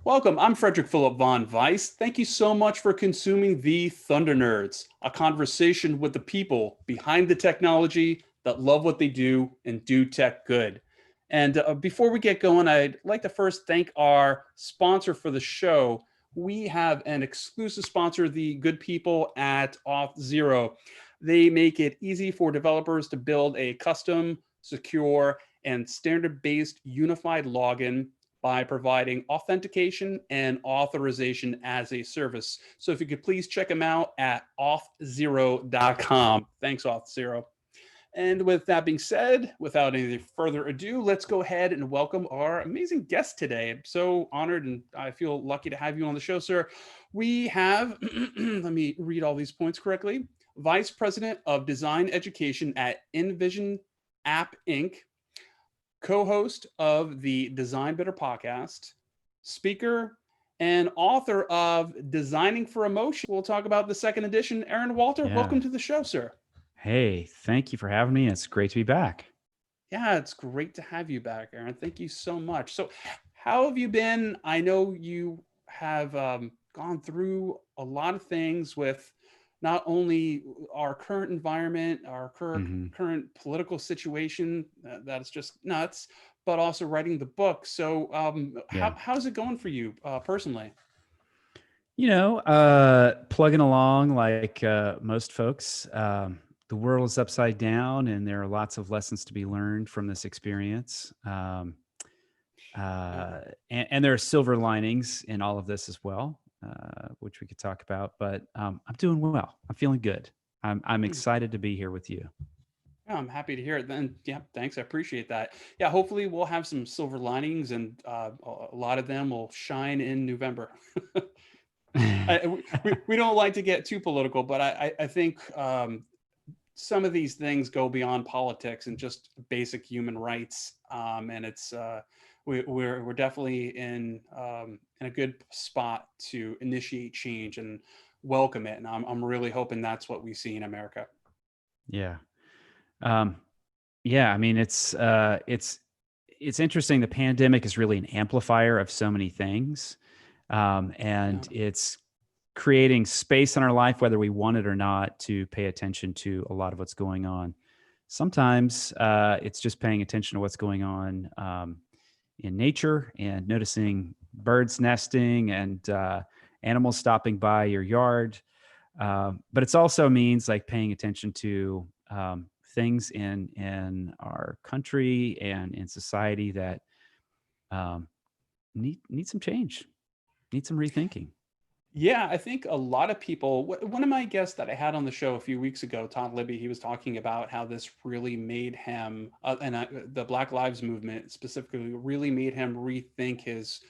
Welcome. I'm Frederick Philip von Weiss. Thank you so much for consuming the Thunder Nerds, a conversation with the people behind the technology that love what they do and do tech good. And before we get going, I'd like to first thank our sponsor for the show. We have an exclusive sponsor, the good people at Auth0. They make it easy for developers to build a custom, secure, and standard-based unified login by providing authentication and authorization as a service. So if you could please check them out at auth0.com. Thanks, Auth0. And with that being said, without any further ado, let's go ahead and welcome our amazing guest today. I'm so honored and I feel lucky to have you on the show, sir. We have, let me read all these points correctly, Vice President of Design Education at InVisionApp Inc., co-host of the Design Better podcast, speaker, and author of Designing for Emotion. We'll talk about the second edition. Aarron Walter, welcome to the show, sir. Hey, thank you for having me. It's great to be back. Yeah, it's great to have you back, Aarron. Thank you so much. So how have you been? I know you have gone through a lot of things with not only our current environment, our current political situation that is just nuts, but also writing the book. So how's it going for you personally? Plugging along like most folks. The world is upside down, and there are lots of lessons to be learned from this experience. And there are silver linings in all of this as well, which we could talk about. But I'm doing well. I'm feeling good. I'm excited to be here with you. Yeah, I'm happy to hear it. Then, yeah, thanks. I appreciate that. Yeah, hopefully we'll have some silver linings, and a lot of them will shine in November. We don't like to get too political, but I think some of these things go beyond politics and just basic human rights. And it's we're definitely in a good spot to initiate change and welcome it. And I'm really hoping that's what we see in America. Yeah. I mean, it's interesting. The pandemic is really an amplifier of so many things. It's creating space in our life, whether we want it or not, to pay attention to a lot of what's going on. Sometimes it's just paying attention to what's going on in nature and noticing birds nesting and animals stopping by your yard. But it's also means like paying attention to things in our country and in society that need some change, need some rethinking. Yeah, I think a lot of people, one of my guests that I had on the show a few weeks ago, Todd Libby, he was talking about how this really made him, the Black Lives Movement specifically, really made him rethink his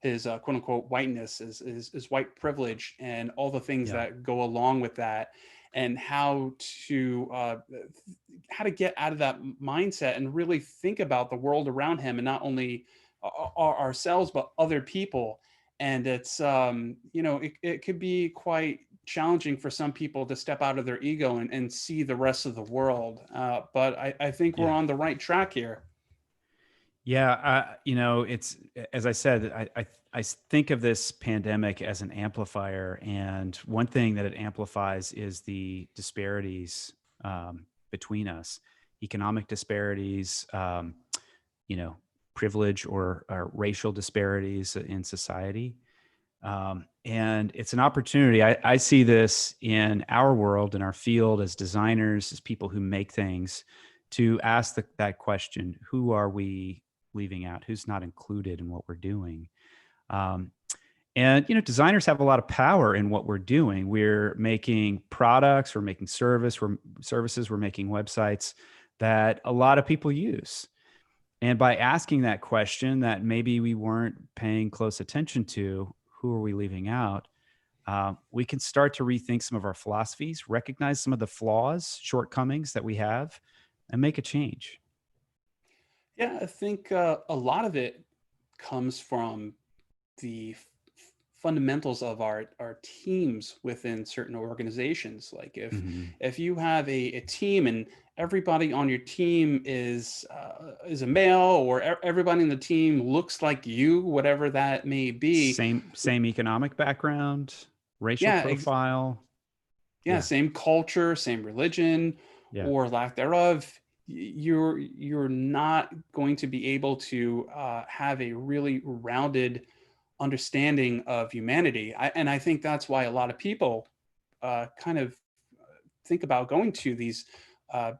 quote unquote whiteness, his white privilege, and all the things that go along with that, and how to get out of that mindset and really think about the world around him, and not only ourselves but other people. And it's it could be quite challenging for some people to step out of their ego and see the rest of the world, but I think we're on the right track here. It's, as I said, I think of this pandemic as an amplifier, and one thing that it amplifies is the disparities between us, economic disparities, privilege or racial disparities in society. And it's an opportunity. I see this in our world, in our field, as designers, as people who make things, to ask that question: who are we leaving out? Who's not included in what we're doing? Designers have a lot of power in what we're doing. We're making products, we're making services, we're making websites that a lot of people use. And by asking that question that maybe we weren't paying close attention to, who are we leaving out? We can start to rethink some of our philosophies, recognize some of the flaws, shortcomings that we have, and make a change. Yeah, I think a lot of it comes from the fundamentals of our teams within certain organizations. Like if you have a team, and everybody on your team is a male, or everybody in the team looks like you, whatever that may be. Same economic background, racial Yeah, profile. yeah, Yeah. same culture, same religion, Yeah. or lack thereof. You're not going to be able to have a really rounded understanding of humanity. And I think that's why a lot of people kind of think about going to these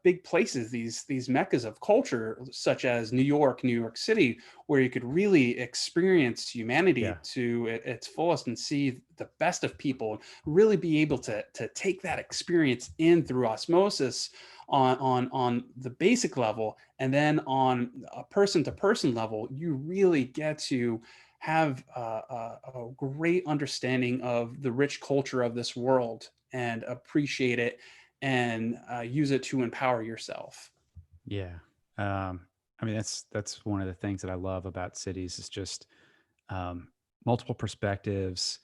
big places, these meccas of culture, such as New York, New York City, where you could really experience Yeah. humanity to its fullest and see the best of people, really be able to take that experience in through osmosis on the basic level, and then on a person to person level, you really get to have a great understanding of the rich culture of this world and appreciate it and use it to empower yourself. Yeah. Um, I mean, that's one of the things that I love about cities is just um, multiple perspectives,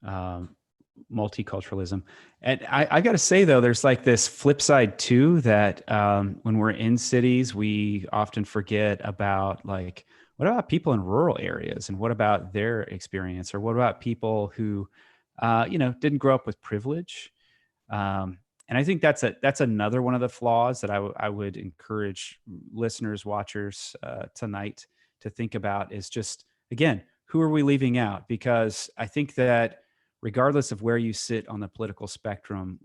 um, multiculturalism. And I got to say, though, there's like this flip side too, that when we're in cities, we often forget about like, what about people in rural areas and what about their experience? Or what about people who, didn't grow up with privilege? And I think that's another one of the flaws that I would encourage listeners, watchers tonight to think about is just, again, who are we leaving out? Because I think that regardless of where you sit on the political spectrum,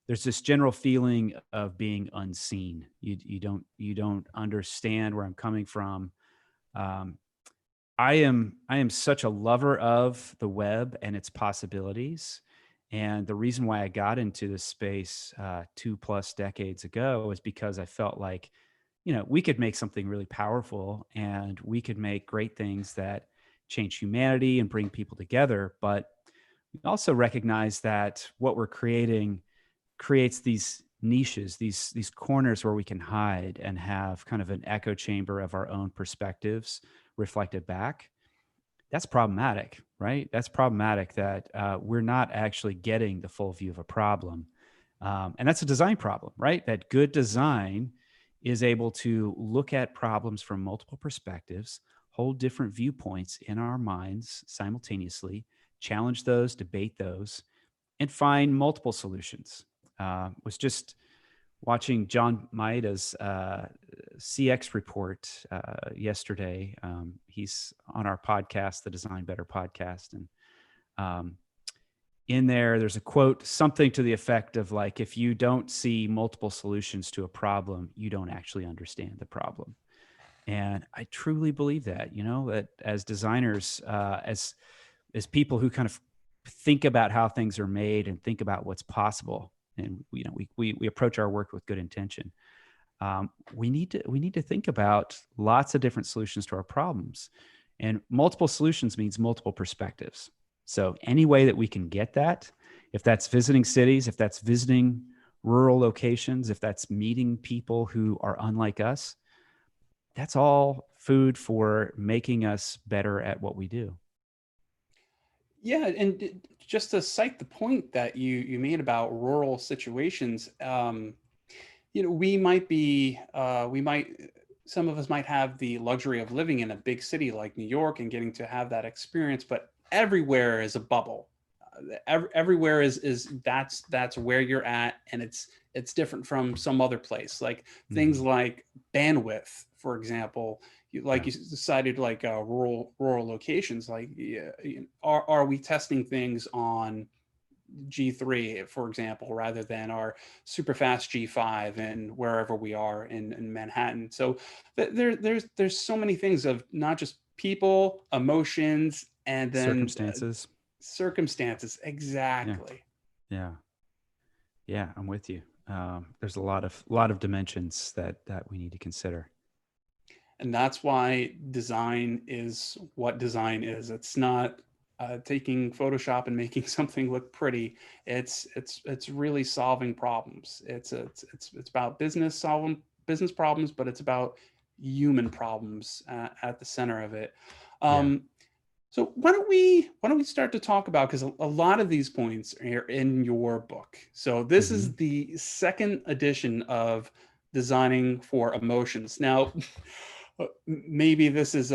there's this general feeling of being unseen. You don't understand where I'm coming from. Um, I am such a lover of the web and its possibilities. And the reason why I got into this space 2+ decades ago is because I felt like, we could make something really powerful and we could make great things that change humanity and bring people together. But we also recognize that what we're creating creates these niches, these corners where we can hide and have kind of an echo chamber of our own perspectives reflected back. That's problematic, right? That's problematic that we're not actually getting the full view of a problem. And that's a design problem, right? That good design is able to look at problems from multiple perspectives, hold different viewpoints in our minds simultaneously, challenge those, debate those, and find multiple solutions. Was just watching John Maida's CX report yesterday. He's on our podcast, the Design Better podcast. And um, in there's a quote, something to the effect of like, if you don't see multiple solutions to a problem, you don't actually understand the problem. And I truly believe that, that as designers, as people who kind of think about how things are made and think about what's possible, and we approach our work with good intention. We need to think about lots of different solutions to our problems, and multiple solutions means multiple perspectives. So any way that we can get that, if that's visiting cities, if that's visiting rural locations, if that's meeting people who are unlike us, that's all food for making us better at what we do. Yeah, and just to cite the point that you made about rural situations, we might be we might some of us might have the luxury of living in a big city like New York and getting to have that experience, but everywhere is a bubble. Everywhere is that's where you're at, and it's different from some other place. Like things Mm-hmm. like bandwidth, for example. Like Yeah. you decided, like rural locations. Like, yeah, are we testing things on G3, for example, rather than our super fast G5 and wherever we are in Manhattan? So there's so many things of not just people, emotions, and then Circumstances. circumstances. Yeah. Exactly. Yeah. Yeah. I'm with you. There's a lot of dimensions that we need to consider. And that's why design is what design is. It's not taking Photoshop and making something look pretty. It's really solving problems. It's about solving business problems, but it's about human problems at the center of it. Yeah. Um, so why don't we start to talk about, because a lot of these points are in your book. So this Mm-hmm. is the second edition of designing for emotions. Now, maybe this is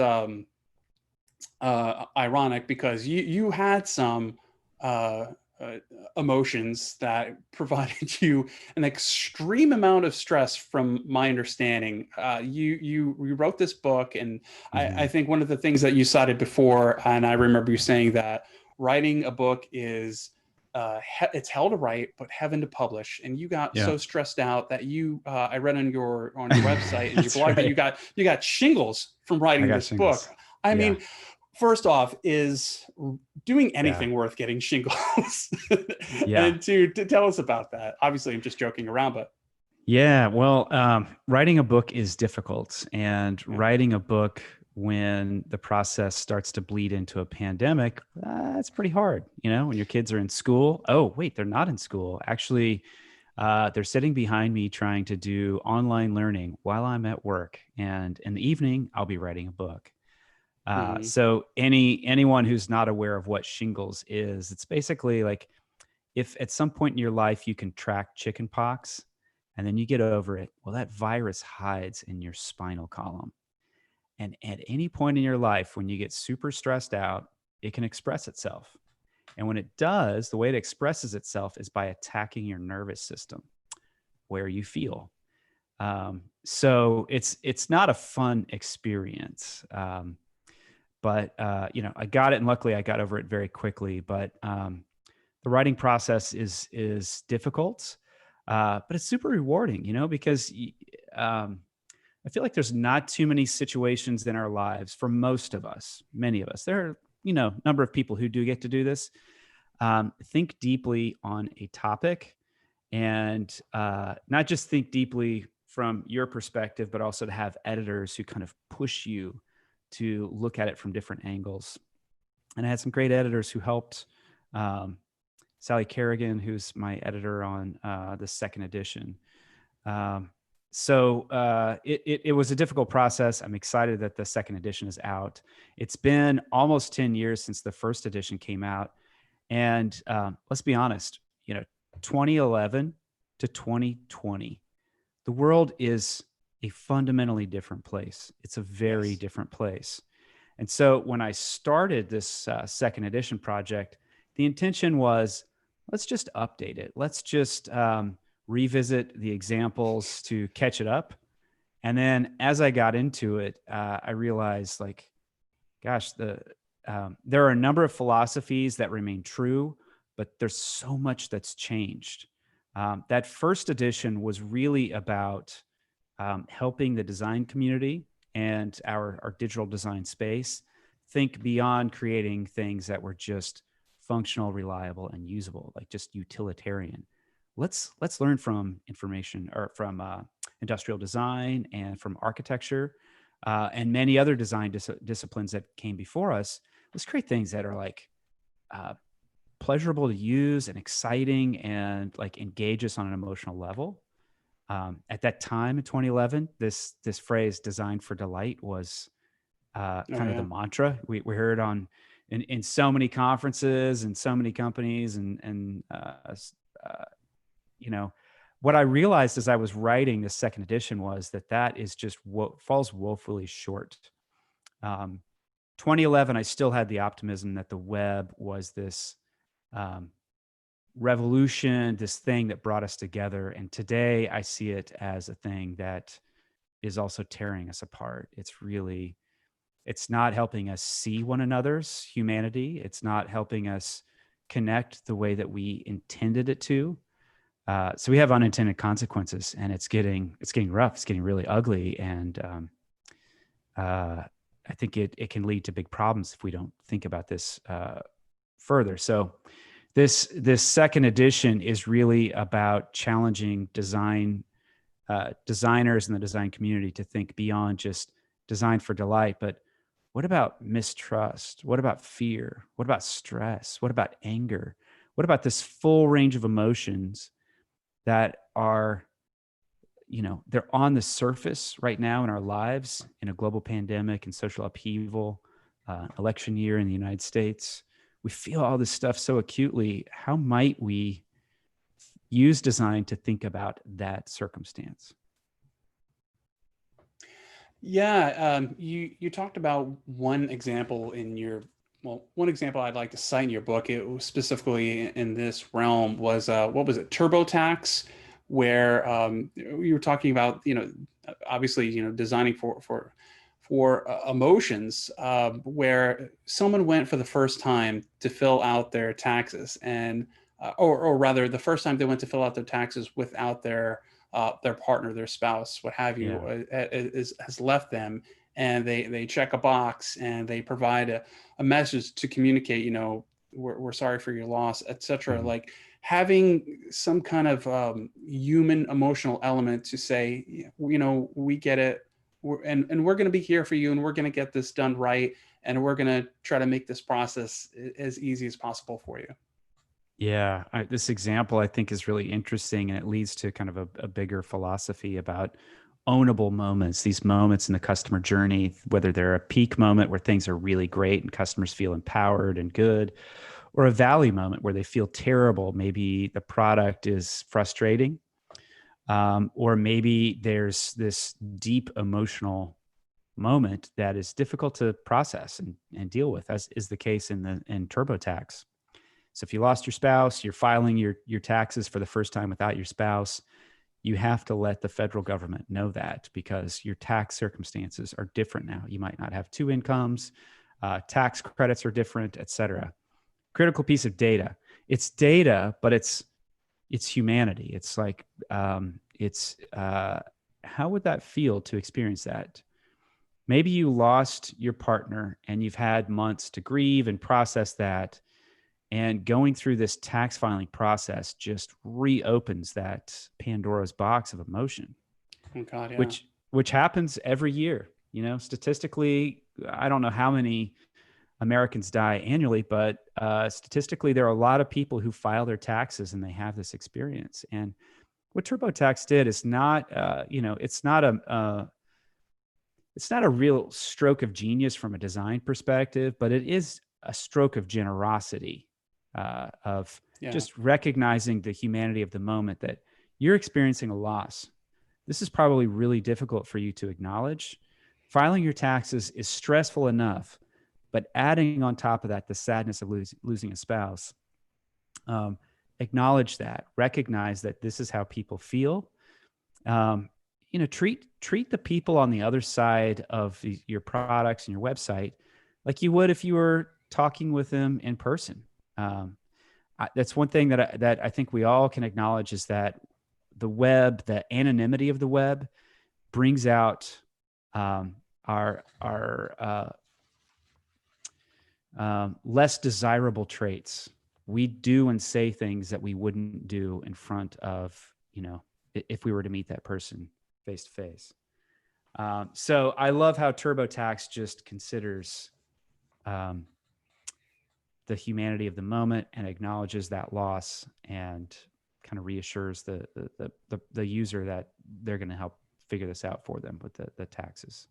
ironic because you had some uh, uh, emotions that provided you an extreme amount of stress. From my understanding, you wrote this book, and I think one of the things that you cited before, and I remember you saying that writing a book is it's hell to write, but heaven to publish. And you got Yeah. so stressed out that I read on your website and your That's blog that right. you got shingles from I writing got this book. shingles. I Yeah. mean, first off, is doing Yeah. anything worth getting shingles? Yeah. And to tell us about that. Obviously, I'm just joking around, but Yeah. Well, writing a book is difficult, and yeah. writing a book when the process starts to bleed into a pandemic, that's pretty hard. When your kids are in school. Oh, wait, they're not in school. Actually, they're sitting behind me trying to do online learning while I'm at work. And in the evening, I'll be writing a book. Mhm. So anyone who's not aware of what shingles is, it's basically like if at some point in your life you contract chicken pox and then you get over it, well, that virus hides in your spinal column. And at any point in your life, when you get super stressed out, it can express itself. And when it does, the way it expresses itself is by attacking your nervous system where you feel. So it's not a fun experience. But I got it, and luckily I got over it very quickly. But the writing process is difficult, but it's super rewarding, because I feel like there's not too many situations in our lives for most of us, many of us. There are, a number of people who do get to do this. Think deeply on a topic, and not just think deeply from your perspective, but also to have editors who kind of push you to look at it from different angles. And I had some great editors who helped. Sally Kerrigan, who's my editor on the second edition. It was a difficult process. I'm excited that the second edition is out. It's been almost 10 years since the first edition came out. And let's be honest, 2011 to 2020, the world is a fundamentally different place. It's a very Yes. different place. And so when I started this second edition project, the intention was, let's just update it. Let's just revisit the examples to catch it up. And then as I got into it, I realized, like, gosh, there are a number of philosophies that remain true, but there's so much that's changed. That first edition was really about helping the design community and our digital design space think beyond creating things that were just functional, reliable, and usable, like just utilitarian. Let's learn from information, or from industrial design and from architecture, and many other design disciplines that came before us. Let's create things that are like pleasurable to use and exciting and like engage us on an emotional level. At that time in 2011, this phrase "design for delight" was Oh kind of the yeah. mantra. We heard in so many conferences and so many companies, and what I realized as I was writing the second edition was that is just what falls woefully short. 2011, I still had the optimism that the web was this um, revolution, this thing that brought us together. And today I see it as a thing that is also tearing us apart. It's not helping us see one another's humanity. It's not helping us connect the way that we intended it to. So we have unintended consequences, and it's getting rough. It's getting really ugly. And I think it can lead to big problems if we don't think about this further. So this second edition is really about challenging designers in the design community to think beyond just design for delight, but what about mistrust? What about fear? What about stress? What about anger? What about this full range of emotions that are, they're on the surface right now in our lives, in a global pandemic and social upheaval, election year in the United States? We feel all this stuff so acutely. How might we use design to think about that circumstance? Yeah, you talked about one example one example I'd like to cite in your book. It was specifically in this realm was what was it, TurboTax, where you were talking about, obviously, designing for emotions, where someone went for the first time to fill out their taxes, and or rather, the first time they went to fill out their taxes without their partner, their spouse, what have you, Yeah. has left them, and they check a box and they provide a message to communicate, we're sorry for your loss, etc. Mhm. Like having some kind of human emotional element to say, we get it, and we're going to be here for you, and we're going to get this done right, and we're going to try to make this process as easy as possible for you. Yeah, this example I think is really interesting, and it leads to kind of a bigger philosophy about ownable moments, these moments in the customer journey, whether they're a peak moment where things are really great and customers feel empowered and good, or a valley moment where they feel terrible. Maybe the product is frustrating, or maybe there's this deep emotional moment that is difficult to process and deal with, as is the case in TurboTax. So if you lost your spouse, you're filing your taxes for the first time without your spouse, you have to let the federal government know that, because your tax circumstances are different now. You might not have two incomes, tax credits are different, et cetera. Critical piece of data. It's data, but it's humanity. It's like how would that feel to experience that? Maybe you lost your partner and you've had months to grieve and process that, and going through this tax filing process just reopens that Pandora's box of emotion, Oh God, yeah. which happens every year. Statistically, I don't know how many Americans die annually, but statistically, there are a lot of people who file their taxes and they have this experience. And what TurboTax did is not, it's not a real stroke of genius from a design perspective, but it is a stroke of generosity, of Yeah. just recognizing the humanity of the moment, that you're experiencing a loss. This is probably really difficult for you to acknowledge. Filing your taxes is stressful enough, but adding on top of that the sadness of losing a spouse, um, acknowledge that, recognize that this is how people feel. Um, treat the people on the other side of your products and your website like you would if you were talking with them in person. Um, that's one thing that I think we all can acknowledge, is that the web, the anonymity of the web, brings out our less desirable traits. We do and say things that we wouldn't do in front of, if we were to meet that person face to face. So I love how TurboTax just considers um, the humanity of the moment and acknowledges that loss, and kind of reassures the user that they're going to help figure this out for them with the taxes.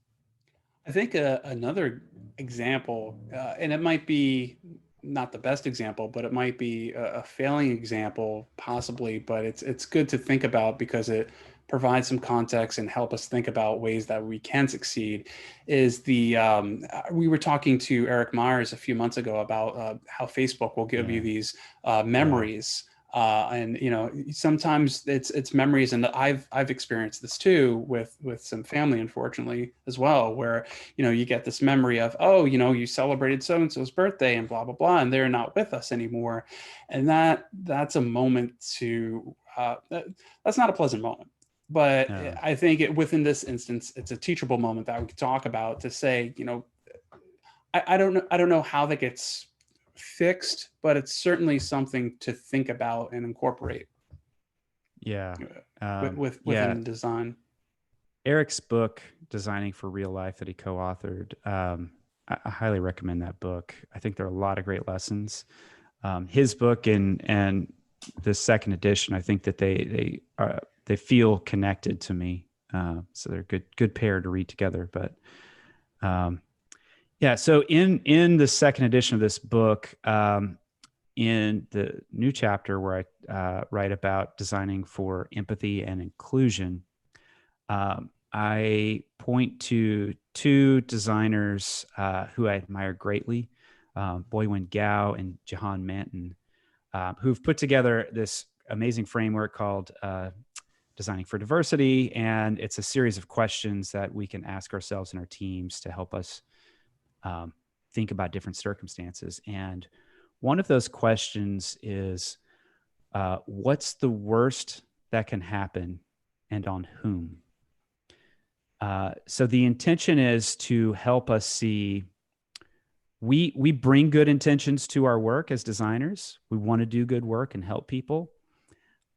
I think another example, and it might be not the best example, but it might be a failing example, possibly. But it's good to think about because it provides some context and help us think about ways that we can succeed. Is we were talking to Eric Myers a few months ago about how Facebook will give you Yeah. these Yeah. memories. And sometimes it's memories, and I've experienced this too with some family, unfortunately, as well, where you get this memory of, oh, you celebrated so and so's birthday and blah blah blah, and they're not with us anymore, and that's a moment that's not a pleasant moment. But Yeah. I think within this instance, it's a teachable moment that we could talk about to say, I don't know how that gets fixed, but it's certainly something to think about and incorporate Yeah. within Yeah. the design. Eric's book, Designing for Real Life, that he co-authored, I highly recommend that book. I think there are a lot of great lessons. His book and the second edition, I think that they feel connected to me. So they're good pair to read together. But yeah, so in the second edition of this book, in the new chapter where I write about designing for empathy and inclusion, I point to two designers who I admire greatly, Boywen Gao and Jahan Manton, who've put together this amazing framework called Designing for Diversity. And it's a series of questions that we can ask ourselves and our teams to help us think about different circumstances. And one of those questions is, what's the worst that can happen and on whom? So the intention is to help us see, we bring good intentions to our work as designers. We want to do good work and help people.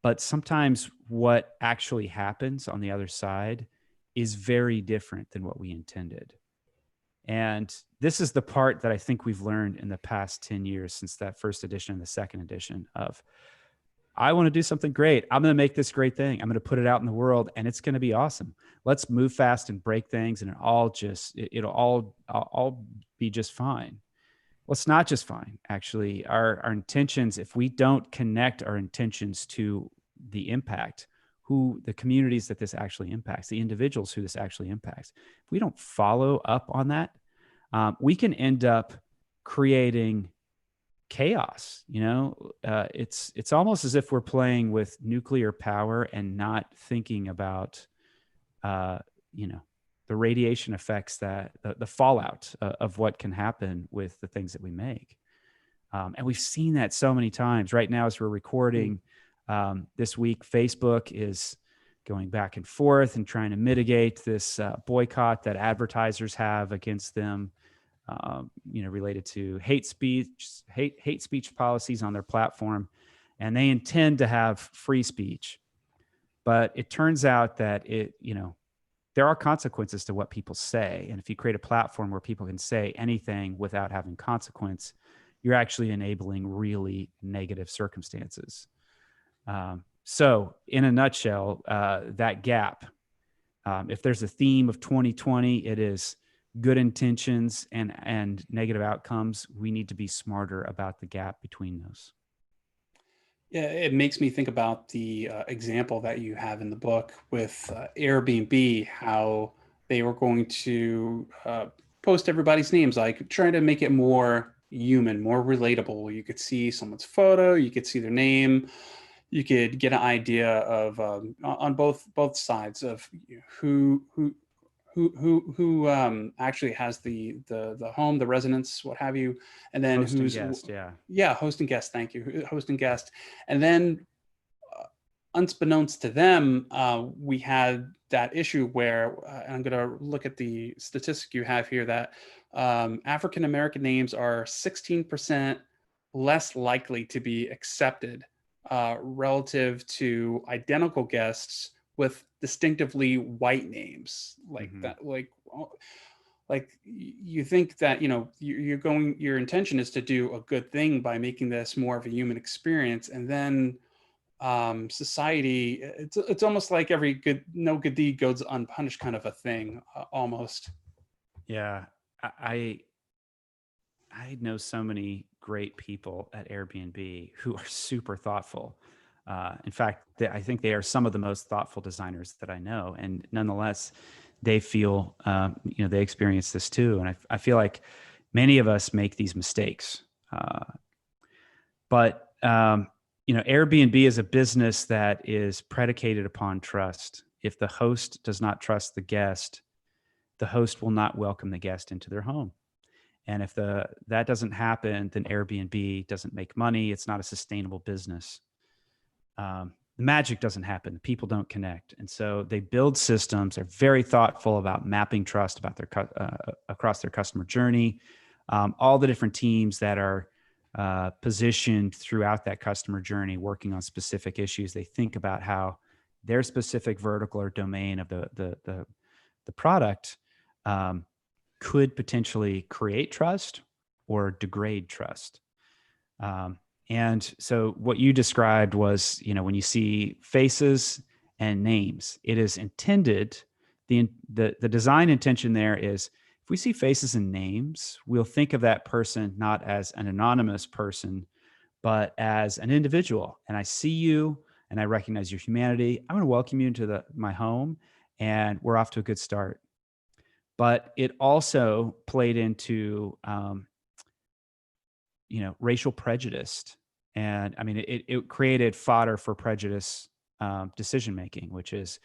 But sometimes what actually happens on the other side is very different than what we intended. And this is the part that I think we've learned in the past 10 years since that first edition and the second edition of, I want to do something great. I'm going to make this great thing. I'm going to put it out in the world and it's going to be awesome. Let's move fast and break things and it'll all be just fine. Well, it's not just fine. Actually, our intentions, if we don't connect our intentions to the impact, the communities that this actually impacts, the individuals who this actually impacts, if we don't follow up on that, we can end up creating chaos. It's almost as if we're playing with nuclear power and not thinking about, the radiation effects, that the fallout of what can happen with the things that we make. And we've seen that so many times. Right now, as we're recording this week, Facebook is going back and forth and trying to mitigate this boycott that advertisers have against them, related to hate speech policies on their platform. And they intend to have free speech. But it turns out that there are consequences to what people say. And if you create a platform where people can say anything without having consequence, you're actually enabling really negative circumstances. So in a nutshell, that gap, if there's a theme of 2020, it is good intentions and negative outcomes. We need to be smarter about the gap between those. Yeah, it makes me think about the example that you have in the book with Airbnb, how they were going to post everybody's names, like trying to make it more human, more relatable. You could see someone's photo, you could see their name, you could get an idea of on both sides of who actually has the home, the residence, what have you, and then Host and guest, host and guest. Thank you, host and guest, and then unbeknownst to them, we had that issue where I'm going to look at the statistic you have here that African American names are 16% less likely to be accepted relative to identical guests with distinctively white names like that. Like you think that, your intention is to do a good thing by making this more of a human experience. And then society, it's almost like no good deed goes unpunished kind of a thing, almost. Yeah. I know so many great people at Airbnb who are super thoughtful. In fact, I think they are some of the most thoughtful designers that I know. And nonetheless, they feel, they experience this too. And I feel like many of us make these mistakes. But Airbnb is a business that is predicated upon trust. If the host does not trust the guest, the host will not welcome the guest into their home. And if that doesn't happen, then Airbnb doesn't make money. It's not a sustainable business. The magic doesn't happen. People don't connect. And so they build systems. They're very thoughtful about mapping trust about across their customer journey. All the different teams that are positioned throughout that customer journey, working on specific issues. They think about how their specific vertical or domain of the product could potentially create trust or degrade trust. And so what you described was, when you see faces and names, it is intended, the design intention there is, if we see faces and names, we'll think of that person not as an anonymous person, but as an individual. And I see you and I recognize your humanity. I'm going to welcome you into my home. and we're off to a good start. But it also played into, racial prejudice. And I mean, it created fodder for prejudice decision making, which is,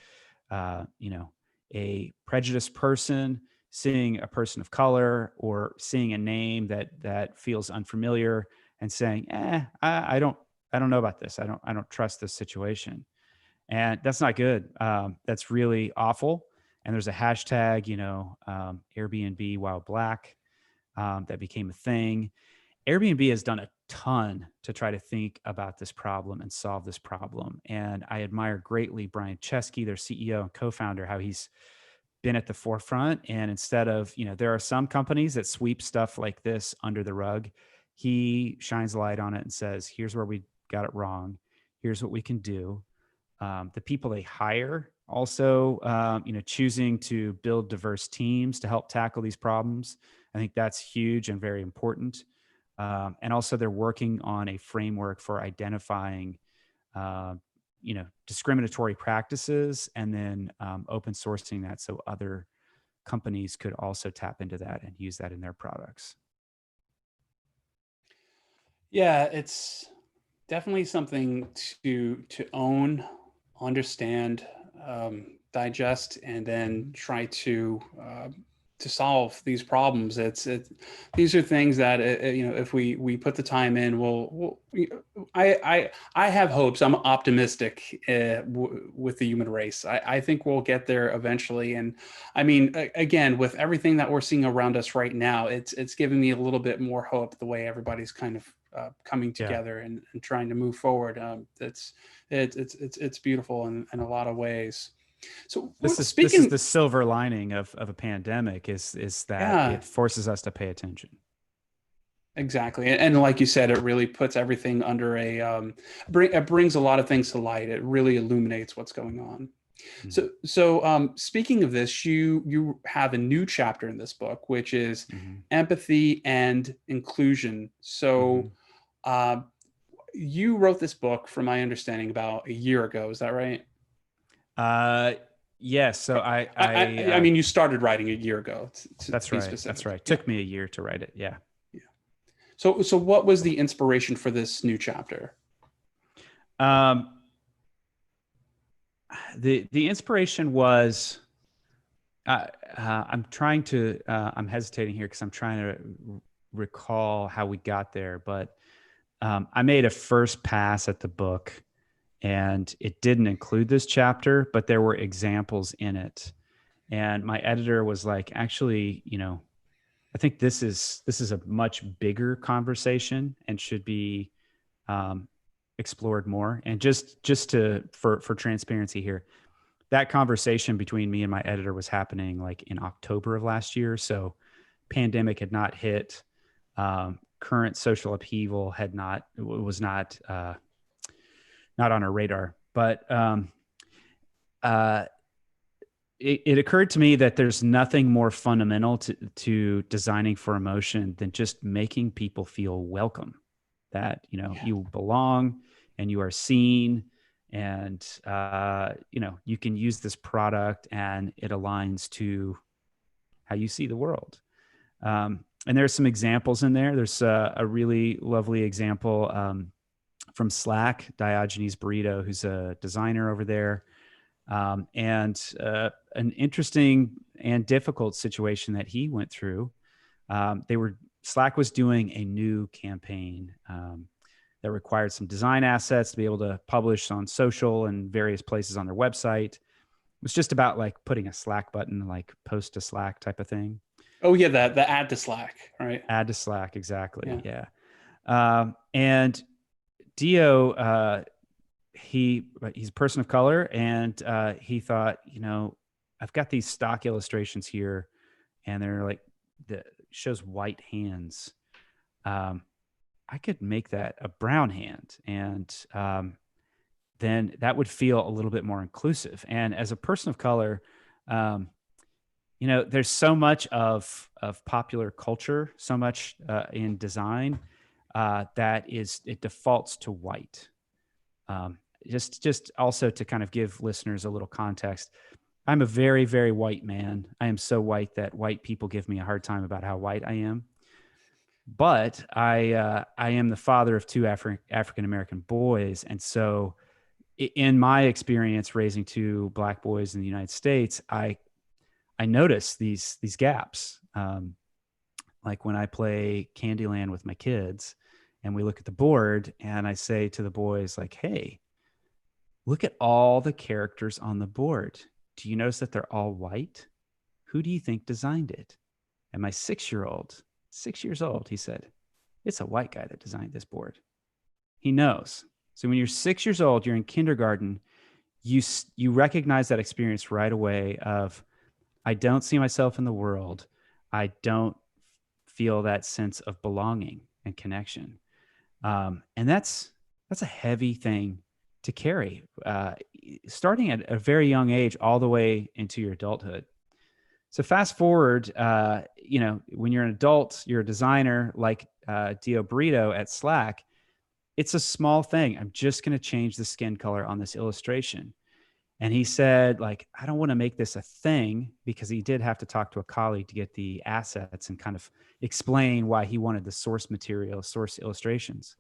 a prejudiced person seeing a person of color or seeing a name that feels unfamiliar and saying, I don't know about this. I don't trust this situation. And that's not good. That's really awful. And there's a hashtag, Airbnb while black, that became a thing. Airbnb has done a ton to try to think about this problem and solve this problem. And I admire greatly Brian Chesky, their CEO and co-founder, how he's been at the forefront. And instead of, there are some companies that sweep stuff like this under the rug. He shines a light on it and says, here's where we got it wrong. Here's what we can do. The people they hire also, choosing to build diverse teams to help tackle these problems. I think that's huge and very important. And also they're working on a framework for identifying, discriminatory practices and then open sourcing that so other companies could also tap into that and use that in their products. Yeah, it's definitely something to own, understand, digest, and then try to solve these problems. These are things that if we put the time in, I have hopes. I'm optimistic with the human race. I think we'll get there eventually. And I mean, again, with everything that we're seeing around us right now, it's giving me a little bit more hope. The way everybody's kind of coming together and trying to move forward. It's beautiful in a lot of ways. So this is the silver lining of a pandemic is that it forces us to pay attention. Exactly. And like you said, it really puts everything under it brings a lot of things to light. It really illuminates what's going on. Mm-hmm. So speaking of this, you have a new chapter in this book, which is empathy and inclusion. So you wrote this book, from my understanding, about a year ago. Is that right? Yes. So I mean, you started writing a year ago. That's right. Specific. That's right. It took me a year to write it. Yeah. Yeah. So what was the inspiration for this new chapter? The inspiration was, I'm hesitating here because I'm trying to recall how we got there, but I made a first pass at the book and it didn't include this chapter, but there were examples in it. And my editor was like, actually, I think this is a much bigger conversation and should be explored more. And just for transparency here, that conversation between me and my editor was happening like in October of last year. So pandemic had not hit, current social upheaval was not on our radar, but it occurred to me that there's nothing more fundamental to designing for emotion than just making people feel welcome, that, you belong and you are seen, and, you can use this product and it aligns to how you see the world. And there's some examples in there. There's a really lovely example from Slack, Diogenes Burrito, who's a designer over there. And an interesting and difficult situation that he went through. Slack was doing a new campaign that required some design assets to be able to publish on social and various places on their website. It was just about like putting a Slack button, like post to Slack type of thing. Oh yeah, the add to Slack, right? Add to Slack, exactly. Yeah. And Dio, he's a person of color, and he thought, I've got these stock illustrations here, and they're like shows white hands. I could make that a brown hand, and then that would feel a little bit more inclusive. And as a person of color, there's so much of popular culture, so much in design that it defaults to white. Just also to kind of give listeners a little context, I'm a very, very white man. I am so white that white people give me a hard time about how white I am. But I am the father of two African American boys, and so in my experience raising two black boys in the United States, I notice these gaps. Like when I play Candyland with my kids, and we look at the board, and I say to the boys, like, "Hey, look at all the characters on the board. Do you notice that they're all white? Who do you think designed it?" And my 6-year-old, 6 years old, he said, "It's a white guy that designed this board." He knows. So when you're 6 years old, you're in kindergarten, you recognize that experience right away of, I don't see myself in the world. I don't feel that sense of belonging and connection. And that's a heavy thing to carry, starting at a very young age, all the way into your adulthood. So fast forward, when you're an adult, you're a designer like Dio Brito at Slack. It's a small thing. I'm just going to change the skin color on this illustration. And he said, like, I don't want to make this a thing, because he did have to talk to a colleague to get the assets and kind of explain why he wanted the source material, source illustrations.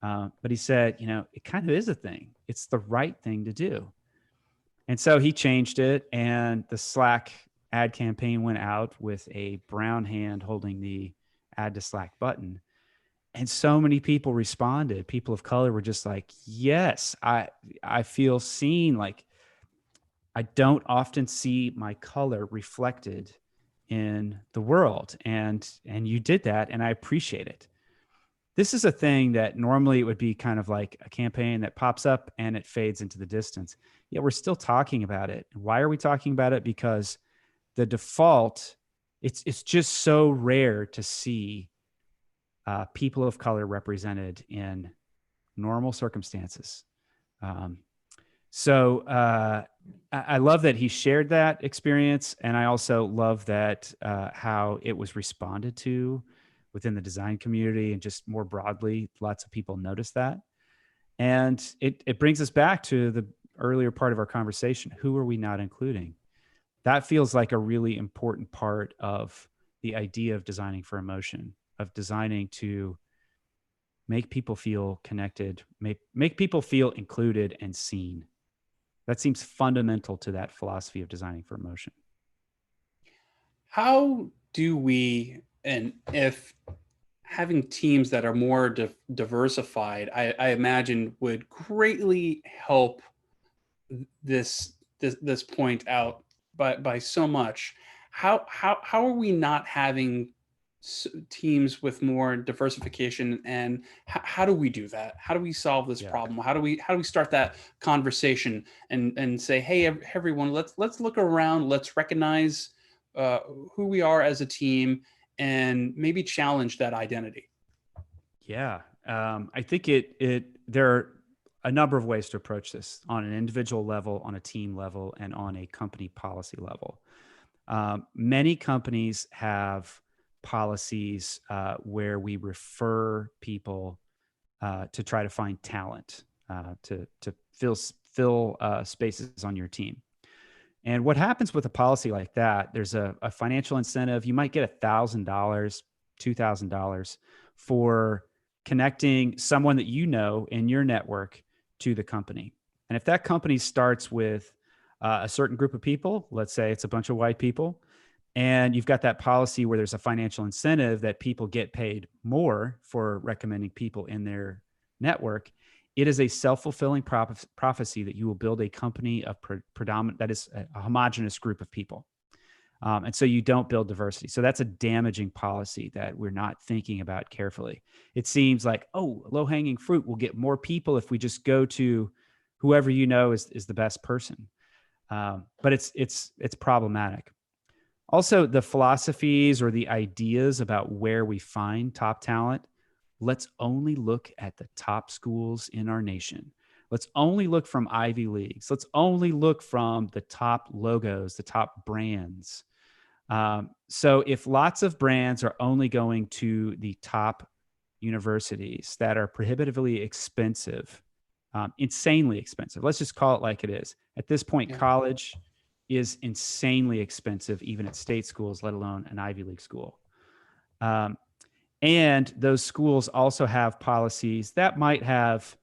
But he said, it kind of is a thing. It's the right thing to do. And so he changed it, and the Slack ad campaign went out with a brown hand holding the add to Slack button. And so many people responded. People of color were just like, yes, I feel seen. Like, I don't often see my color reflected in the world. And you did that, and I appreciate it. This is a thing that normally it would be kind of like a campaign that pops up and it fades into the distance. Yet we're still talking about it. Why are we talking about it? Because the default, it's just so rare to see people of color represented in normal circumstances. So I love that he shared that experience. And I also love that how it was responded to within the design community, and just more broadly, lots of people noticed that. And it brings us back to the earlier part of our conversation. Who are we not including? That feels like a really important part of the idea of designing for emotion, of designing to make people feel connected, make people feel included and seen. That seems fundamental to that philosophy of designing for emotion. How do we, and if having teams that are more diversified, I imagine would greatly help this point out by so much. How are we not having teams with more diversification, and how do we do that? How do we solve this Yeah. problem? How do we start that conversation and say, hey, everyone, let's look around, let's recognize uh, who we are as a team, and maybe challenge that identity. Yeah. I think there are a number of ways to approach this on an individual level, on a team level, and on a company policy level. Many companies have policies where we refer people to try to find talent to fill spaces on your team. And what happens with a policy like that? There's a financial incentive. You might get $1,000, $2,000 for connecting someone that you know in your network to the company. And if that company starts with a certain group of people, let's say it's a bunch of white people, and you've got that policy where there's a financial incentive that people get paid more for recommending people in their network, it is a self-fulfilling prophecy that you will build a company of predominant, that is a homogenous group of people. And so you don't build diversity. So that's a damaging policy that we're not thinking about carefully. It seems like, oh, low-hanging fruit, we'll get more people if we just go to whoever you know is the best person. But it's problematic. Also, the philosophies or the ideas about where we find top talent. Let's only look at the top schools in our nation. Let's only look from Ivy Leagues. Let's only look from the top logos, the top brands. So if lots of brands are only going to the top universities that are prohibitively expensive, insanely expensive, let's just call it like it is. At this point, Yeah. college is insanely expensive, even at state schools, let alone an Ivy League school. And those schools also have policies that might have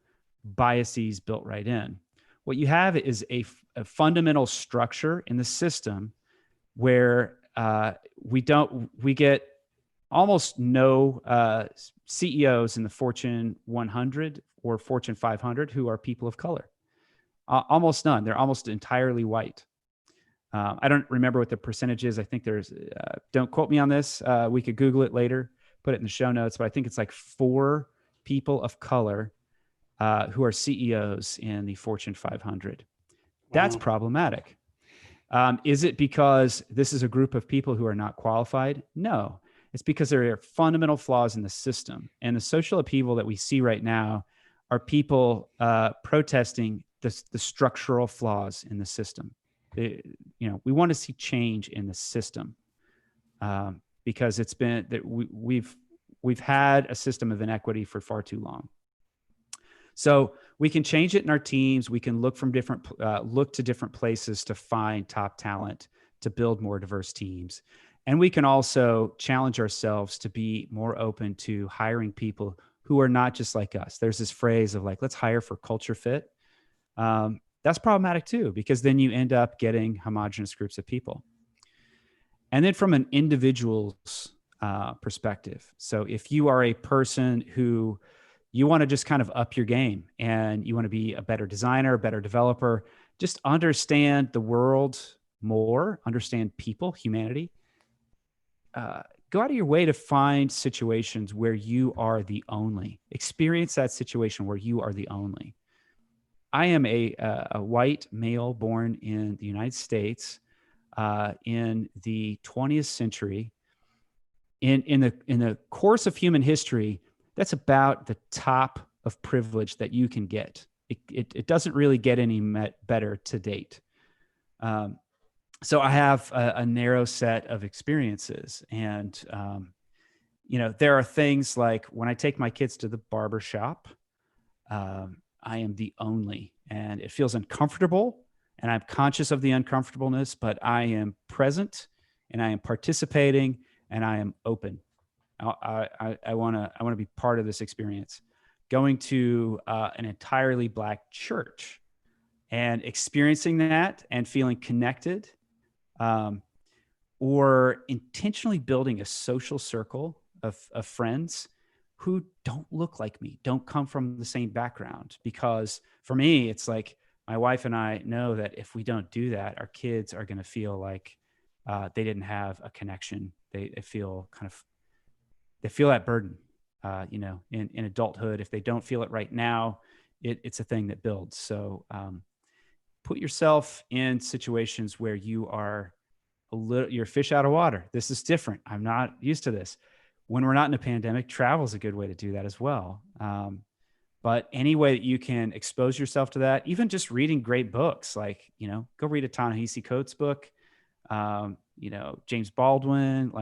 biases built right in. What you have is a fundamental structure in the system where we get almost no CEOs in the Fortune 100 or Fortune 500 who are people of color. Almost none. They're almost entirely white. I don't remember what the percentage is. I think there's, don't quote me on this. We could Google it later, put it in the show notes, but I think it's like 4 people of color who are CEOs in the Fortune 500. That's Wow. problematic. Is it because this is a group of people who are not qualified? No, it's because there are fundamental flaws in the system. And the social upheaval that we see right now are people protesting the structural flaws in the system. We want to see change in the system because it's been that we've had a system of inequity for far too long. So we can change it in our teams. We can look to different places to find top talent, to build more diverse teams. And we can also challenge ourselves to be more open to hiring people who are not just like us. There's this phrase of like, let's hire for culture fit. That's problematic too, because then you end up getting homogenous groups of people. And then from an individual's perspective. So if you are a person who you want to just kind of up your game and you want to be a better designer, a better developer, just understand the world more, understand people, humanity. Go out of your way to find situations where you are the only. Experience that situation where you are the only. I am a white male born in the United States in the 20th century. In the course of human history, that's about the top of privilege that you can get. It doesn't really get any better to date. So I have a narrow set of experiences, and there are things like when I take my kids to the barber shop, I am the only, and it feels uncomfortable, and I'm conscious of the uncomfortableness, but I am present, and I am participating, and I am open. I want to be part of this experience. Going to an entirely Black church and experiencing that and feeling connected, or intentionally building a social circle of friends who don't look like me, don't come from the same background. Because for me, it's like my wife and I know that if we don't do that, our kids are going to feel like they didn't have a connection. They feel that burden, in adulthood. If they don't feel it right now, it's a thing that builds. So put yourself in situations where you are you're a fish out of water. This is different. I'm not used to this. When we're not in a pandemic, travel is a good way to do that as well. But any way that you can expose yourself to that, even just reading great books, like, go read a Ta-Nehisi Coates book, James Baldwin,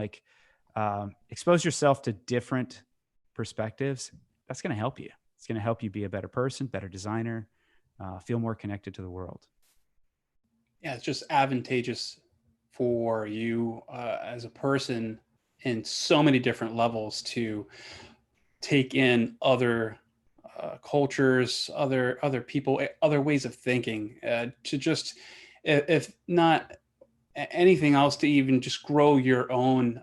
expose yourself to different perspectives. That's going to help you. It's going to help you be a better person, better designer, feel more connected to the world. Yeah, it's just advantageous for you as a person in so many different levels to take in other cultures, other people, other ways of thinking, to just, if not anything else, to even just grow your own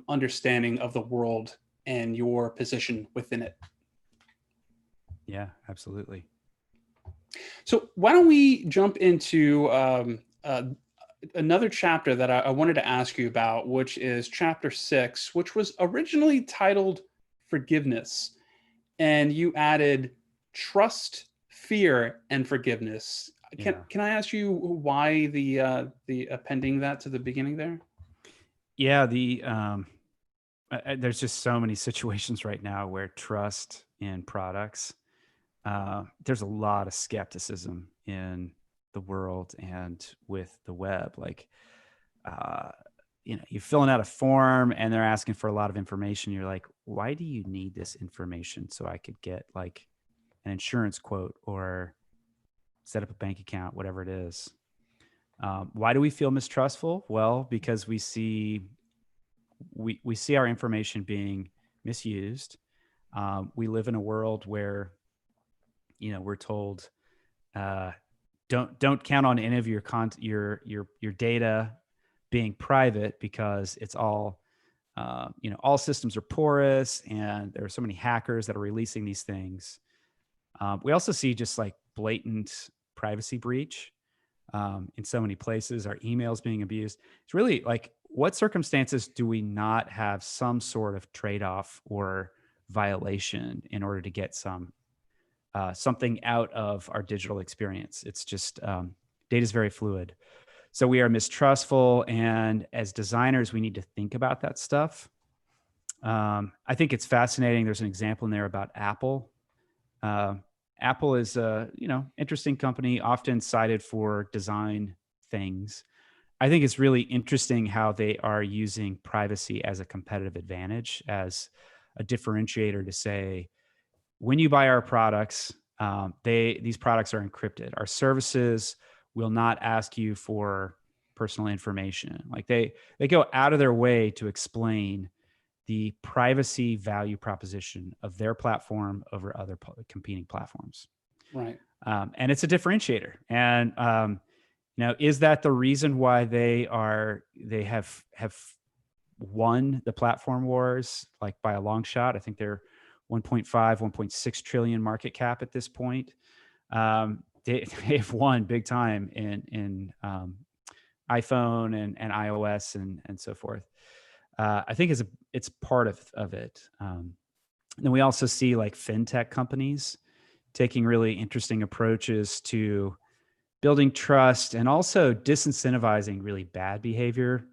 understanding of the world and your position within it. Yeah, absolutely. So why don't we jump into another chapter that I wanted to ask you about, which is chapter 6, which was originally titled Forgiveness. And you added trust, fear, and forgiveness. Can I ask you why the appending that to the beginning there? Yeah, there's just so many situations right now where trust in products, there's a lot of skepticism in the world and with the web. You're filling out a form and they're asking for a lot of information. You're like, why do you need this information? So I could get like an insurance quote or set up a bank account, whatever it is. Why do we feel mistrustful? Well, because we see our information being misused. We live in a world where, we're told, uh, don't count on any of your data being private, because it's all, all systems are porous, and there are so many hackers that are releasing these things. We also see just like blatant privacy breach in so many places. Our emails being abused. It's really like, what circumstances do we not have some sort of trade-off or violation in order to get something out of our digital experience? It's just, data is very fluid. So we are mistrustful, and as designers, we need to think about that stuff. I think it's fascinating. There's an example in there about Apple. Uh, Apple is a interesting company, often cited for design things. I think it's really interesting how they are using privacy as a competitive advantage, as a differentiator to say, when you buy our products, these products are encrypted. Our services will not ask you for personal information. Like they go out of their way to explain the privacy value proposition of their platform over other competing platforms. Right. And it's a differentiator. And now, is that the reason why they have won the platform wars, like by a long shot? I think they're 1.5, 1.6 trillion market cap at this point. They've won big time in iPhone and iOS and so forth. I think it's part of it. And we also see like fintech companies taking really interesting approaches to building trust and also disincentivizing really bad behavior.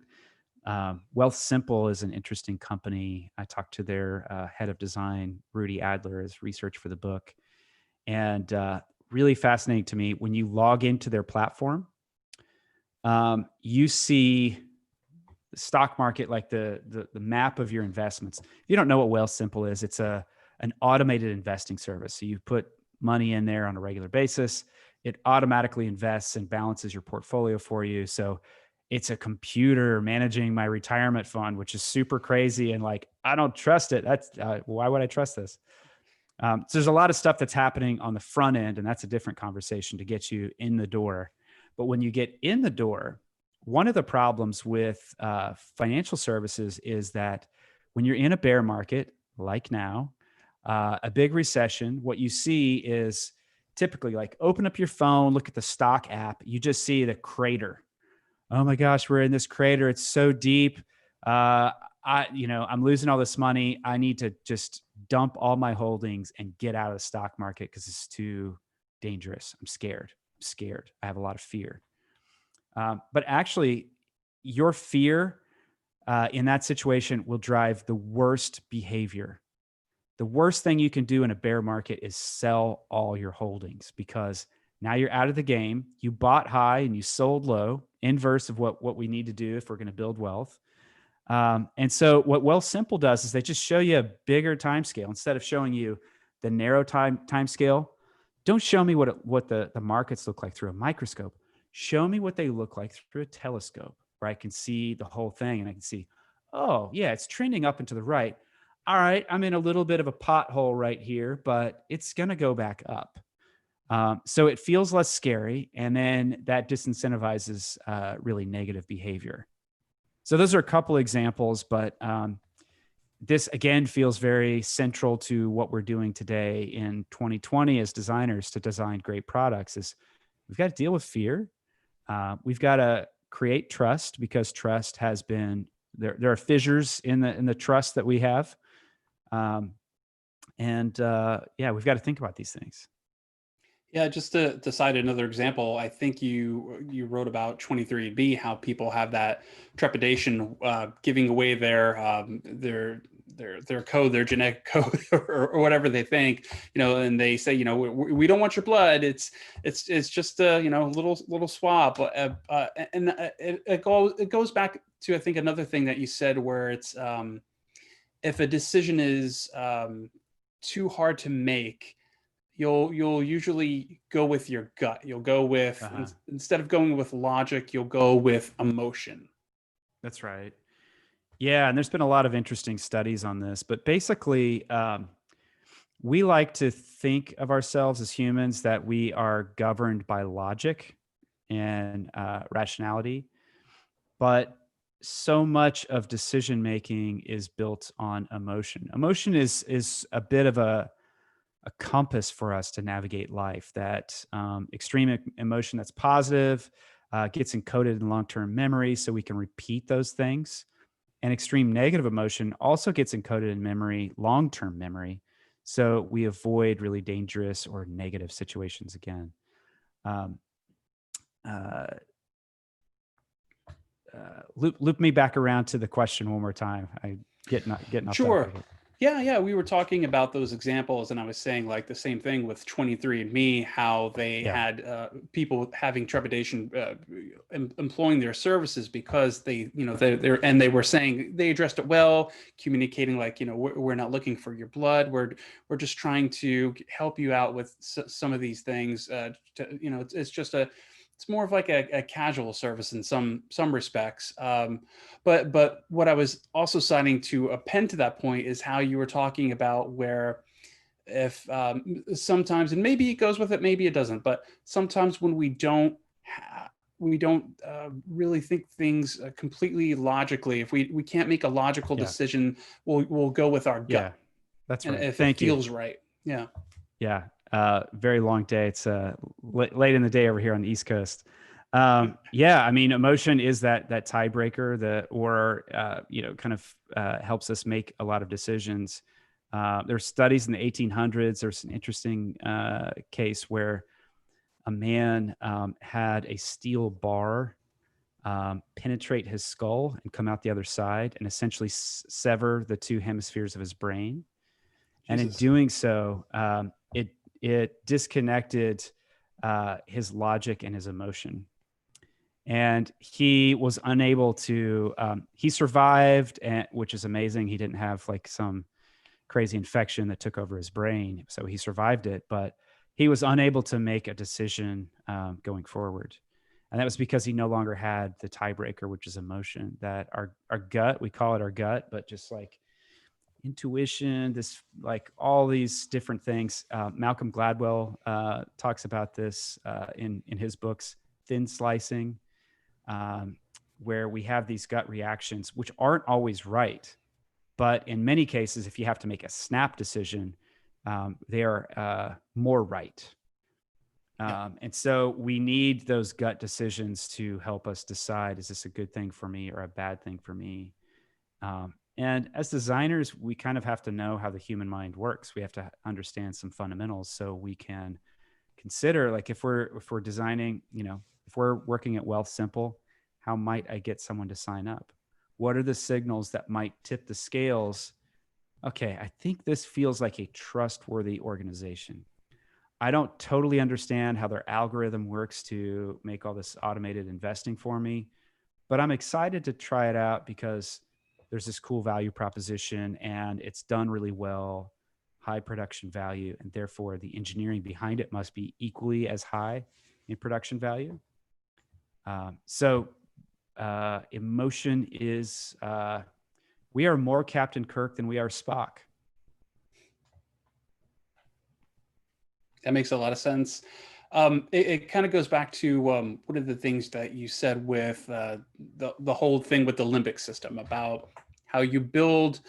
Wealth Simple is an interesting company. I talked to their head of design, Rudy Adler, as research for the book. And really fascinating to me, when you log into their platform, you see the stock market, like the map of your investments. If you don't know what Wealth Simple is, it's an automated investing service. So you put money in there on a regular basis. It automatically invests and balances your portfolio for you. So it's a computer managing my retirement fund, which is super crazy. And like, I don't trust it. That's why would I trust this? So there's a lot of stuff that's happening on the front end, and that's a different conversation to get you in the door. But when you get in the door, one of the problems with financial services is that when you're in a bear market, like now, a big recession, what you see is typically like, open up your phone, look at the stock app, you just see the crater. Oh my gosh, we're in this crater. It's so deep. I'm losing all this money. I need to just dump all my holdings and get out of the stock market because it's too dangerous. I'm scared. I have a lot of fear. But actually, your fear in that situation will drive the worst behavior. The worst thing you can do in a bear market is sell all your holdings, because now you're out of the game. You bought high and you sold low, inverse of what we need to do if we're going to build wealth. And so what Wealth Simple does is they just show you a bigger time scale. Instead of showing you the narrow time scale, don't show me what the markets look like through a microscope. Show me what they look like through a telescope, where I can see the whole thing and I can see, oh yeah, it's trending up and to the right. All right, I'm in a little bit of a pothole right here, but it's going to go back up. So it feels less scary, and then that disincentivizes really negative behavior. So those are a couple examples, but this again feels very central to what we're doing today in 2020 as designers to design great products. Is we've got to deal with fear. We've got to create trust, because trust has been there. There are fissures in the trust that we have, yeah, we've got to think about these things. Yeah, just to cite another example, I think you wrote about 23andMe, how people have that trepidation giving away their code, their genetic code, or whatever they think, and they say, we don't want your blood. It's just a little swab, and it goes back to, I think, another thing that you said, where it's if a decision is too hard to make, you'll usually go with your gut. You'll go with, Uh-huh. instead of going with logic, you'll go with emotion. That's right. Yeah, and there's been a lot of interesting studies on this, but basically, we like to think of ourselves as humans that we are governed by logic and rationality, but so much of decision making is built on emotion. Emotion is a bit of a compass for us to navigate life. That extreme emotion that's positive gets encoded in long term memory, so we can repeat those things. And extreme negative emotion also gets encoded in memory, long term memory, so we avoid really dangerous or negative situations again. Um, uh, loop me back around to the question one more time. I getting off Sure. topic here. Yeah, we were talking about those examples, and I was saying like the same thing with 23andMe, how they Yeah, had people having trepidation employing their services because they were saying they addressed it well, communicating like, we're not looking for your blood, we're just trying to help you out with some of these things. It's just it's more of like a casual service in some respects. But what I was also citing to append to that point is how you were talking about where, if sometimes, and maybe it goes with it, maybe it doesn't, but sometimes when we don't really think things completely logically. If we can't make a logical yeah, decision, we'll go with our yeah. gut, That's and right. if it Thank you. feels right. Yeah. Yeah, very long day. It's late in the day over here on the East Coast. Yeah, I mean, emotion is that tiebreaker that, or kind of helps us make a lot of decisions. There's studies in the 1800s. There's an interesting case where a man had a steel bar penetrate his skull and come out the other side and essentially sever the two hemispheres of his brain. And in Jesus. doing so, it disconnected his logic and his emotion. And he was unable to. He survived, which is amazing. He didn't have like some crazy infection that took over his brain, so he survived it. But he was unable to make a decision going forward, and that was because he no longer had the tiebreaker, which is emotion. That our gut, we call it our gut, but just like intuition, this like all these different things. Malcolm Gladwell talks about this in his books, Thin Slicing, um, where we have these gut reactions, which aren't always right, but in many cases, if you have to make a snap decision, they are more right. Yeah. And so we need those gut decisions to help us decide: is this a good thing for me or a bad thing for me? And as designers, we kind of have to know how the human mind works. We have to understand some fundamentals so we can consider, like, if we're designing, if we're working at Wealth Simple, how might I get someone to sign up? What are the signals that might tip the scales? Okay, I think this feels like a trustworthy organization. I don't totally understand how their algorithm works to make all this automated investing for me, but I'm excited to try it out because there's this cool value proposition and it's done really well, high production value, and therefore the engineering behind it must be equally as high in production value. So emotion is, we are more Captain Kirk than we are Spock. That makes a lot of sense. It kind of goes back to one of the things that you said with the whole thing with the limbic system, about how you build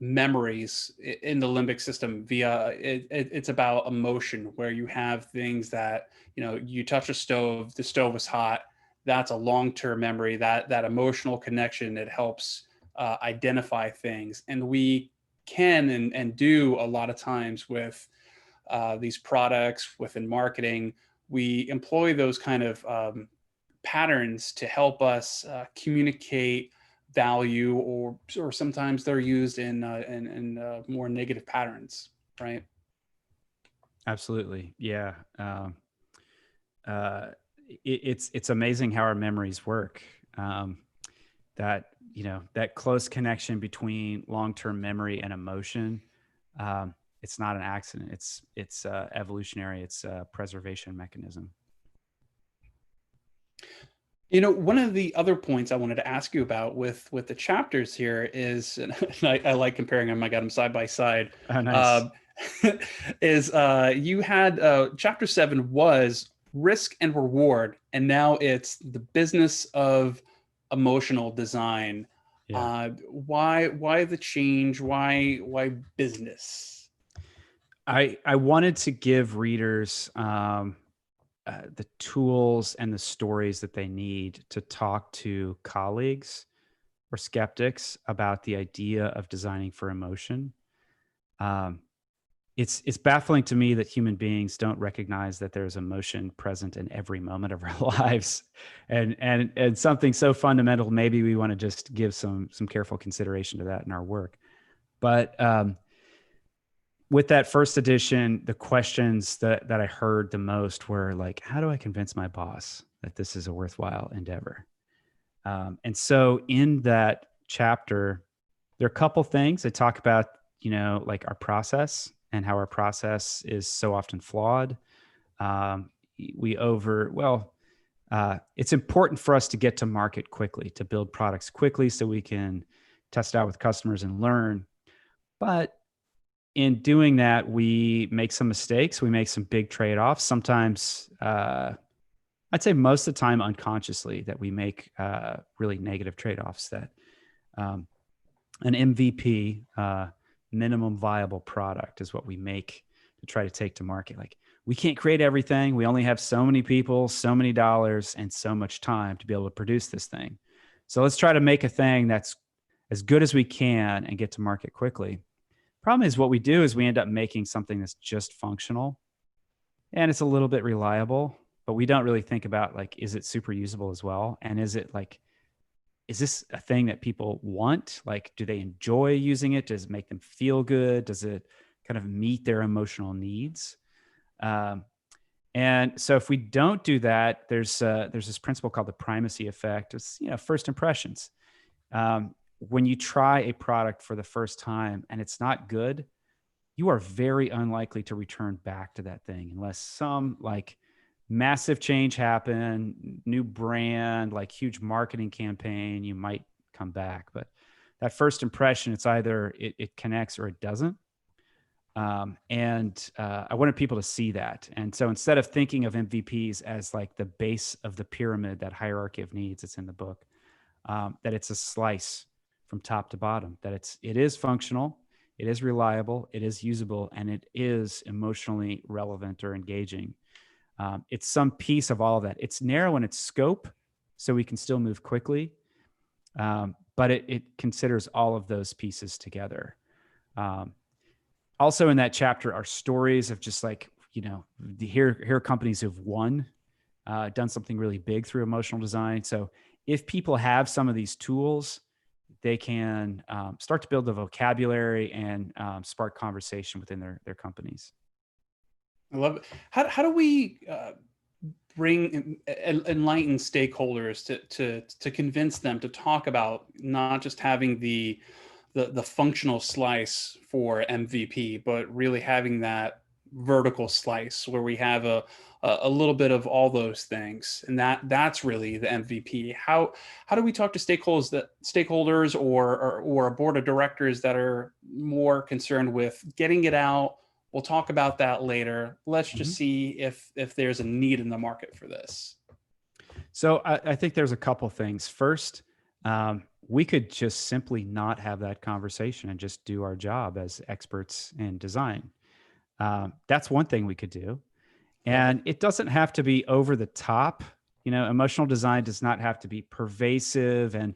memories in the limbic system via it's about emotion, where you have things that, you touch a stove, the stove was hot. That's a long-term memory. That emotional connection, it helps identify things, and we can and do a lot of times with these products within marketing. We employ those kind of patterns to help us communicate value, or sometimes they're used in more negative patterns, right? Absolutely. Yeah. Uh, it's amazing how our memories work. Um, that close connection between long-term memory and emotion. it's not an accident. It's evolutionary. It's a preservation mechanism. One of the other points I wanted to ask you about with the chapters here is, and I like comparing them. I got them side by side. Oh, nice. Uh, is you had chapter 7 was risk and reward, and now it's the business of emotional design. Yeah. Why the change? Why business? I wanted to give readers the tools and the stories that they need to talk to colleagues or skeptics about the idea of designing for emotion. Um, it's baffling to me that human beings don't recognize that there's emotion present in every moment of our lives, and something so fundamental. Maybe we want to just give some careful consideration to that in our work. But with that first edition, the questions that I heard the most were like, how do I convince my boss that this is a worthwhile endeavor? And so in that chapter, there are a couple things I talk about, like our process and how our process is so often flawed. It's important for us to get to market quickly, to build products quickly so we can test out with customers and learn. But in doing that, we make some mistakes. We make some big trade-offs. Sometimes, I'd say most of the time unconsciously, that we make really negative trade-offs that an MVP, minimum viable product, is what we make to try to take to market. Like, we can't create everything. We only have so many people, so many dollars, and so much time to be able to produce this thing. So let's try to make a thing that's as good as we can and get to market quickly. Problem is, what we do is we end up making something that's just functional and it's a little bit reliable, but we don't really think about, like, is it super usable as well? And is this a thing that people want? Like, do they enjoy using it? Does it make them feel good? Does it kind of meet their emotional needs? And so if we don't do that, there's this principle called the primacy effect. It's, first impressions. When you try a product for the first time and it's not good, you are very unlikely to return back to that thing unless some like massive change happen, new brand, like huge marketing campaign, you might come back. But that first impression, it's either it connects or it doesn't. I wanted people to see that. And so instead of thinking of MVPs as like the base of the pyramid, that hierarchy of needs, it's in the book, that it's a slice from top to bottom, that it is functional, it is reliable, it is usable, and it is emotionally relevant or engaging. It's some piece of all of that. It's narrow in its scope, so we can still move quickly, but it considers all of those pieces together. Also in that chapter are stories of just like, here are companies who've won, done something really big through emotional design. So if people have some of these tools, they can start to build the vocabulary and spark conversation within their companies. I love it. How do we enlighten stakeholders to convince them to talk about not just having the functional slice for MVP, but really having that vertical slice where we have a little bit of all those things, and that's really the MVP. How do we talk to stakeholders or a board of directors that are more concerned with getting it out? We'll talk about that later. Let's just see if there's a need in the market for this. So I think there's a couple things. First, we could just simply not have that conversation and just do our job as experts in design. That's one thing we could do. And it doesn't have to be over the top. Emotional design does not have to be pervasive and,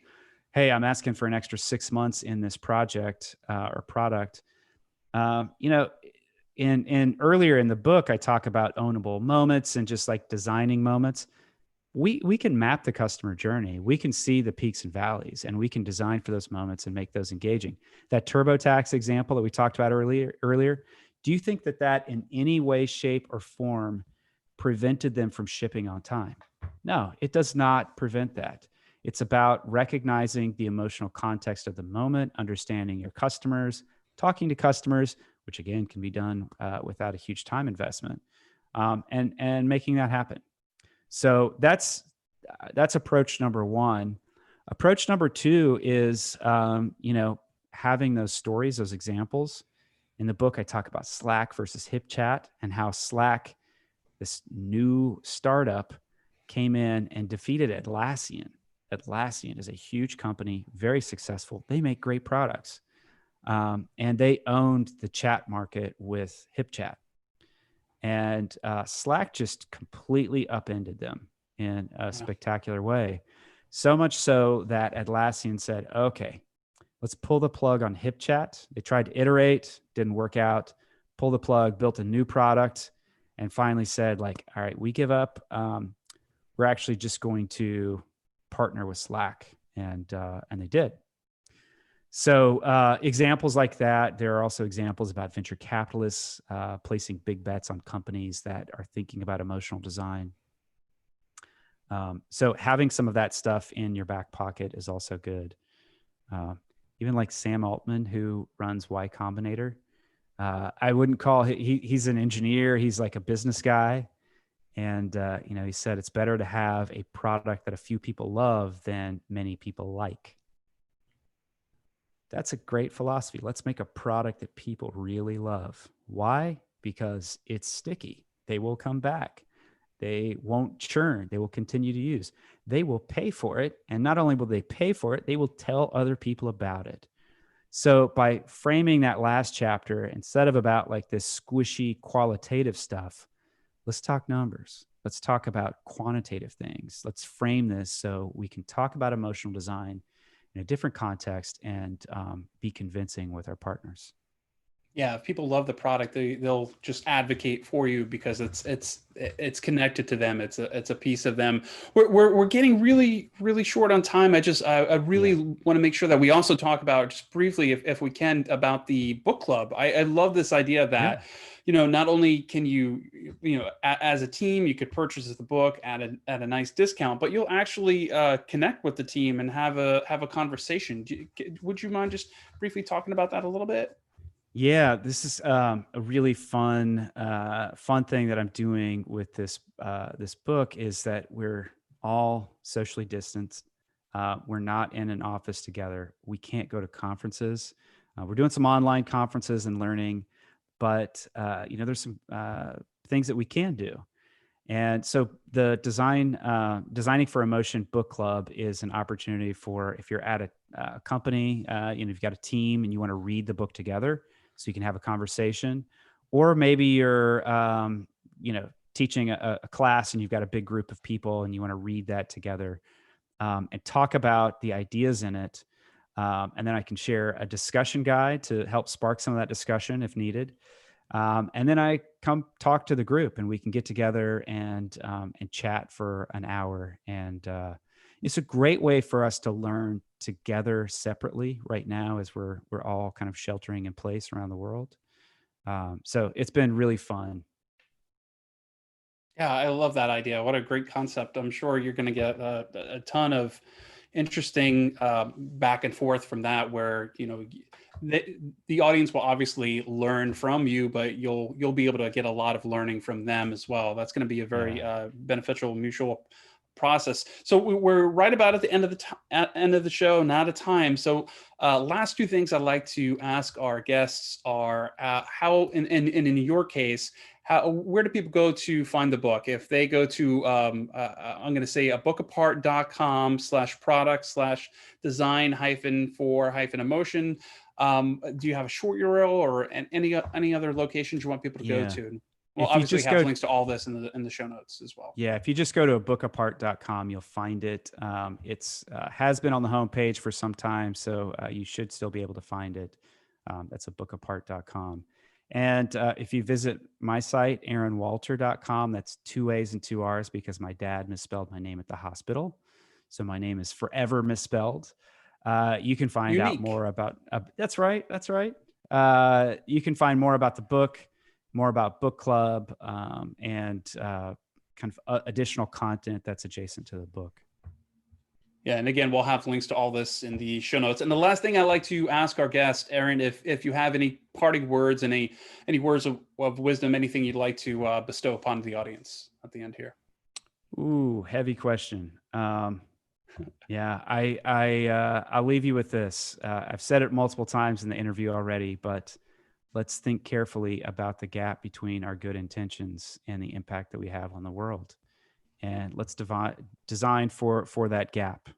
hey, I'm asking for an extra 6 months in this project or product. In earlier in the book, I talk about ownable moments and just like designing moments. We can map the customer journey. We can see the peaks and valleys, and we can design for those moments and make those engaging. That TurboTax example that we talked about earlier, do you think that in any way, shape, or form prevented them from shipping on time? No, it does not prevent that. It's about recognizing the emotional context of the moment, understanding your customers, talking to customers. which again can be done without a huge time investment, and making that happen. So that's approach number one. Approach number two is, having those stories, those examples. In the book, I talk about Slack versus HipChat and how Slack, this new startup, came in and defeated Atlassian. Atlassian is a huge company, very successful. They make great products. And they owned the chat market with HipChat. And Slack just completely upended them in a spectacular way. So much so that Atlassian said, okay, let's pull the plug on HipChat. They tried to iterate, didn't work out, pull the plug, built a new product, and finally said, like, all right, we give up. We're actually just going to partner with Slack. And they did. So examples like that. There are also examples about venture capitalists placing big bets on companies that are thinking about emotional design. So having some of that stuff in your back pocket is also good. Even like Sam Altman, who runs Y Combinator. I wouldn't call he's an engineer. He's like a business guy. And, he said it's better to have a product that a few people love than many people like. That's a great philosophy. Let's make a product that people really love. Why? Because it's sticky. They will come back. They won't churn. They will continue to use. They will pay for it. And not only will they pay for it, they will tell other people about it. So by framing that last chapter, instead of about like this squishy qualitative stuff, let's talk numbers. Let's talk about quantitative things. Let's frame this so we can talk about emotional design in a different context and be convincing with our partners. Yeah, if people love the product, they'll just advocate for you because it's connected to them. It's a piece of them. We're getting really short on time. I really want to make sure that we also talk about, just briefly, if we can, about the book club. I love this idea that not only can you as a team you could purchase the book at a nice discount, but you'll actually connect with the team and have a conversation. Would you mind just briefly talking about that a little bit? Yeah, this is a really fun thing that I'm doing with this book is that we're all socially distanced. We're not in an office together. We can't go to conferences. We're doing some online conferences and learning, but there's some things that we can do. And so the Designing for Emotion book club is an opportunity for, if you're at a company, you've got a team and you want to read the book together, so you can have a conversation, or maybe you're, teaching a class and you've got a big group of people and you want to read that together and talk about the ideas in it. And then I can share a discussion guide to help spark some of that discussion if needed. And then I come talk to the group and we can get together and chat for an hour. And it's a great way for us to learn together separately right now as we're all kind of sheltering in place around the world. So it's been really fun. Yeah, I love that idea. What a great concept. I'm sure you're going to get a ton of interesting back and forth from that, where the audience will obviously learn from you, but you'll be able to get a lot of learning from them as well. That's going to be a very beneficial mutual process. So we're right about at the end of the show, not a time. So last two things I'd like to ask our guests are how, in your case, where do people go to find the book? If they go to, I'm going to say abookapart.com/product/design-for-emotion. Do you have a short URL or any other locations you want people to go to? We'll obviously have links to all this in the show notes as well. Yeah, if you just go to abookapart.com, you'll find it. It's has been on the homepage for some time, so you should still be able to find it. That's abookapart.com. And if you visit my site, aarronwalter.com, that's 2 A's and 2 R's because my dad misspelled my name at the hospital. So my name is forever misspelled. You can find out more about, that's right. You can find more about the book, more about book club, and kind of additional content that's adjacent to the book. Yeah, and again, we'll have links to all this in the show notes. And the last thing I like to ask our guest, Aarron, if you have any parting words, and any words of wisdom, anything you'd like to bestow upon the audience at the end here. Ooh, heavy question. Yeah, I'll leave you with this. I've said it multiple times in the interview already, but let's think carefully about the gap between our good intentions and the impact that we have on the world, and let's design for that gap.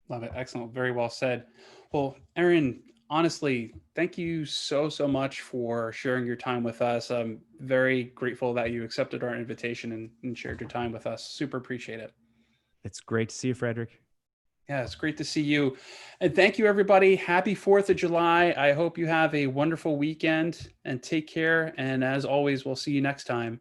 Love it. Excellent. Very well said. Well, Aarron, honestly, thank you so much for sharing your time with us. I'm very grateful that you accepted our invitation and shared your time with us. Super appreciate it. It's great to see you, Frederick. Yeah, it's great to see you. And thank you, everybody. Happy 4th of July. I hope you have a wonderful weekend and take care. And as always, we'll see you next time